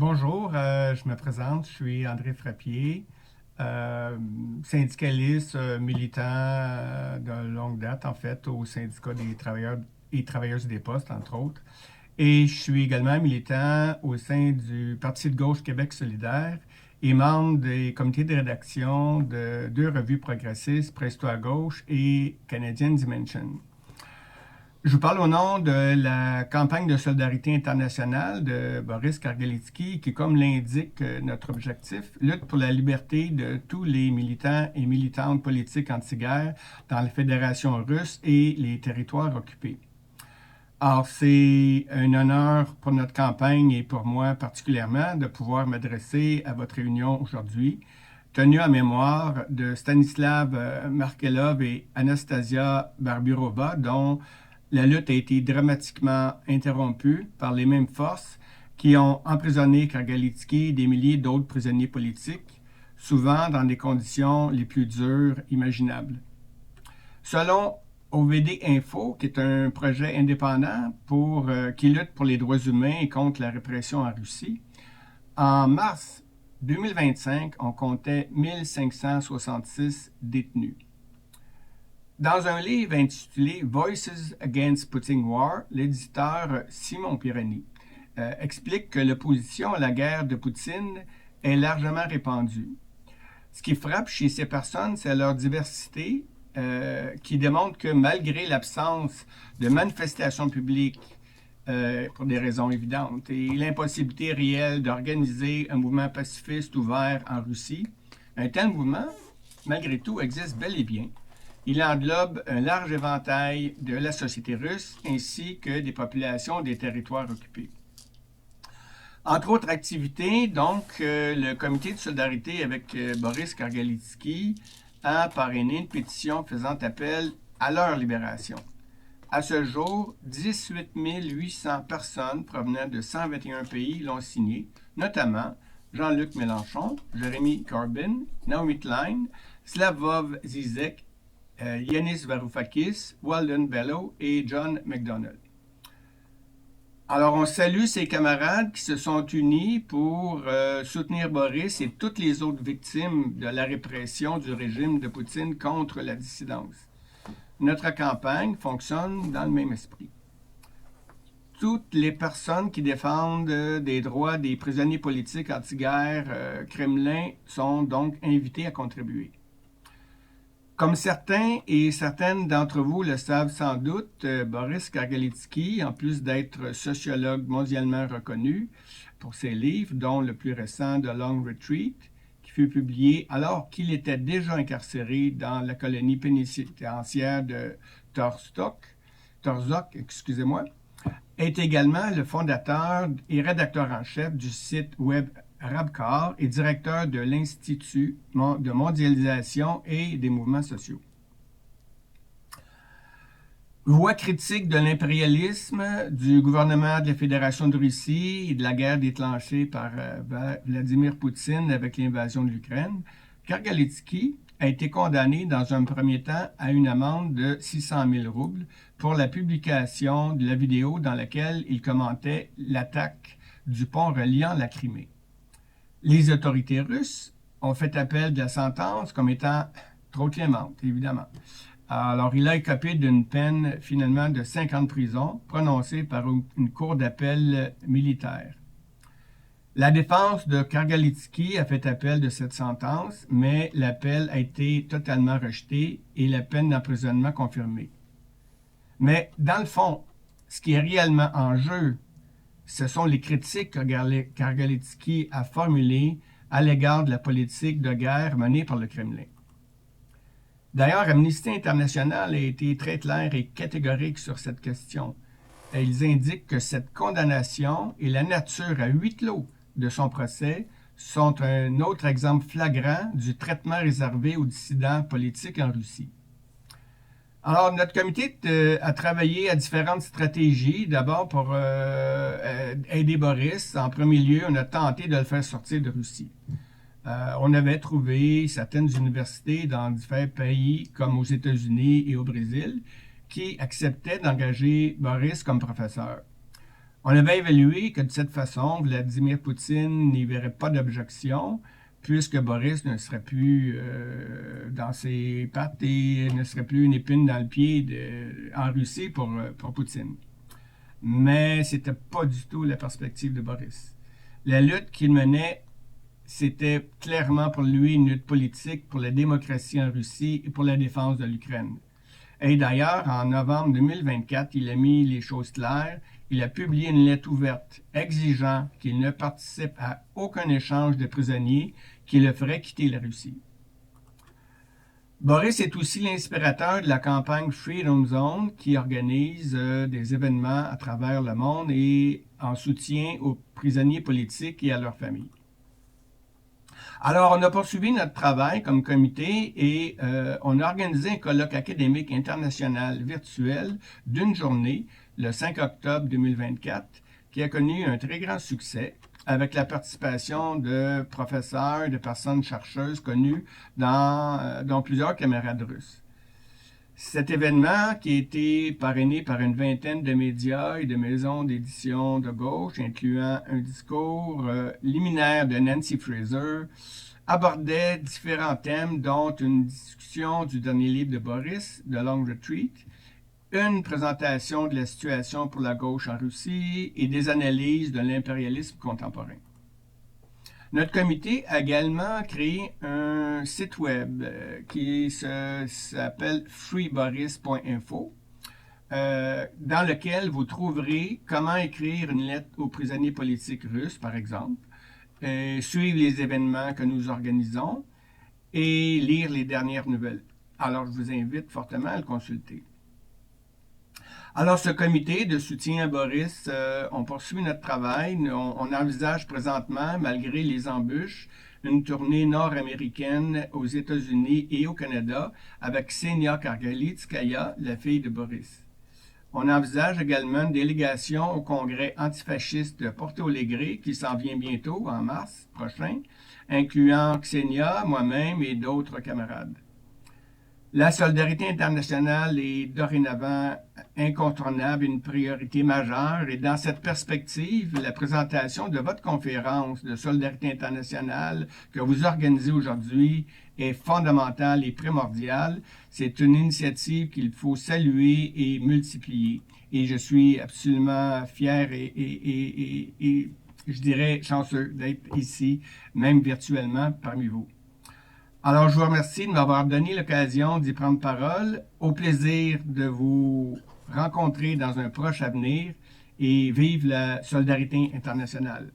Bonjour, je me présente, je suis André Frappier, syndicaliste, militant de longue date, en fait, au syndicat des travailleurs et travailleuses des postes, entre autres. Et je suis également militant au sein du Parti de gauche Québec solidaire et membre des comités de rédaction de deux revues progressistes, Presto à gauche et Canadian Dimension. Je vous parle au nom de la campagne de solidarité internationale de Boris Kargalitsky, qui, comme l'indique notre objectif, lutte pour la liberté de tous les militants et militantes politiques anti-guerre dans la Fédération russe et les territoires occupés. Or, c'est un honneur pour notre campagne et pour moi particulièrement de pouvoir m'adresser à votre réunion aujourd'hui, tenue en mémoire de Stanislav Markelov et Anastasia Barbirova, dont la lutte a été dramatiquement interrompue par les mêmes forces qui ont emprisonné Kargalitsky et des milliers d'autres prisonniers politiques, souvent dans des conditions les plus dures imaginables. Selon OVD Info, qui est un projet indépendant qui lutte pour les droits humains et contre la répression en Russie, en mars 2025, on comptait 1566 détenus. Dans un livre intitulé Voices Against Putin War, l'éditeur Simon Pirani explique que l'opposition à la guerre de Poutine est largement répandue. Ce qui frappe chez ces personnes, c'est leur diversité qui démontre que malgré l'absence de manifestations publiques pour des raisons évidentes et l'impossibilité réelle d'organiser un mouvement pacifiste ouvert en Russie, un tel mouvement, malgré tout, existe bel et bien. Il englobe un large éventail de la société russe ainsi que des populations des territoires occupés. Entre autres activités, donc, le comité de solidarité avec Boris Kargalitsky a parrainé une pétition faisant appel à leur libération. À ce jour, 18 800 personnes provenant de 121 pays l'ont signé, notamment Jean-Luc Mélenchon, Jeremy Corbyn, Naomi Klein, Slavoj Zizek, Yanis Varoufakis, Weldon Bello et John McDonnell. Alors, on salue ces camarades qui se sont unis pour soutenir Boris et toutes les autres victimes de la répression du régime de Poutine contre la dissidence. Notre campagne fonctionne dans le même esprit. Toutes les personnes qui défendent des droits des prisonniers politiques anti-guerre Kremlin sont donc invitées à contribuer. Comme certains et certaines d'entre vous le savent sans doute, Boris Kargalitsky, en plus d'être sociologue mondialement reconnu pour ses livres, dont le plus récent The Long Retreat, qui fut publié alors qu'il était déjà incarcéré dans la colonie pénitentiaire de Torzok, est également le fondateur et rédacteur en chef du site web Rabkar et directeur de l'Institut de mondialisation et des mouvements sociaux. Voix critique de l'impérialisme, du gouvernement de la Fédération de Russie et de la guerre déclenchée par Vladimir Poutine avec l'invasion de l'Ukraine, Kargalitsky a été condamné dans un premier temps à une amende de 600 000 roubles pour la publication de la vidéo dans laquelle il commentait l'attaque du pont reliant la Crimée. Les autorités russes ont fait appel de la sentence comme étant trop clémente, évidemment. Alors, il a écopé d'une peine, finalement, de 5 ans de prison, prononcée par une cour d'appel militaire. La défense de Kargalitsky a fait appel de cette sentence, mais l'appel a été totalement rejeté et la peine d'emprisonnement confirmée. Mais, dans le fond, ce qui est réellement en jeu, ce sont les critiques que Kargalitsky a formulées à l'égard de la politique de guerre menée par le Kremlin. D'ailleurs, Amnesty International a été très clair et catégorique sur cette question. Ils indiquent que cette condamnation et la nature à huis clos de son procès sont un autre exemple flagrant du traitement réservé aux dissidents politiques en Russie. Alors, notre comité a travaillé à différentes stratégies. D'abord, pour aider Boris. En premier lieu, on a tenté de le faire sortir de Russie. On avait trouvé certaines universités dans différents pays, comme aux États-Unis et au Brésil, qui acceptaient d'engager Boris comme professeur. On avait évalué que de cette façon, Vladimir Poutine n'y verrait pas d'objection, puisque Boris ne serait plus dans ses pattes et ne serait plus une épine dans le pied en Russie pour Poutine. Mais c'était pas du tout la perspective de Boris. La lutte qu'il menait, c'était clairement pour lui une lutte politique pour la démocratie en Russie et pour la défense de l'Ukraine. Et d'ailleurs, en novembre 2024, il a mis les choses claires. Il a publié une lettre ouverte exigeant qu'il ne participe à aucun échange de prisonniers qui le ferait quitter la Russie. Boris est aussi l'inspirateur de la campagne Freedom Zone qui organise des événements à travers le monde et en soutien aux prisonniers politiques et à leurs familles. Alors, on a poursuivi notre travail comme comité et on a organisé un colloque académique international virtuel d'une journée, le 5 octobre 2024, qui a connu un très grand succès avec la participation de professeurs et de personnes chercheuses connues dont plusieurs camarades russes. Cet événement, qui a été parrainé par une vingtaine de médias et de maisons d'édition de gauche, incluant un discours liminaire de Nancy Fraser, abordait différents thèmes, dont une discussion du dernier livre de Boris, The Long Retreat, une présentation de la situation pour la gauche en Russie et des analyses de l'impérialisme contemporain. Notre comité a également créé un site web qui s'appelle freeboris.info, dans lequel vous trouverez comment écrire une lettre aux prisonniers politiques russes, par exemple, suivre les événements que nous organisons et lire les dernières nouvelles. Alors, je vous invite fortement à le consulter. Alors, ce comité de soutien à Boris, on poursuit notre travail. On envisage présentement, malgré les embûches, une tournée nord-américaine aux États-Unis et au Canada avec Ksenia Kargalitskaya, la fille de Boris. On envisage également une délégation au congrès antifasciste de Porto Alegre qui s'en vient bientôt, en mars prochain, incluant Ksenia, moi-même et d'autres camarades. La solidarité internationale est dorénavant incontournable, une priorité majeure. Et dans cette perspective, la présentation de votre conférence de solidarité internationale que vous organisez aujourd'hui est fondamentale et primordiale. C'est une initiative qu'il faut saluer et multiplier. Et je suis absolument fier et je dirais chanceux d'être ici, même virtuellement, parmi vous. Alors, je vous remercie de m'avoir donné l'occasion d'y prendre parole. Au plaisir de vous rencontrer dans un proche avenir et vive la solidarité internationale.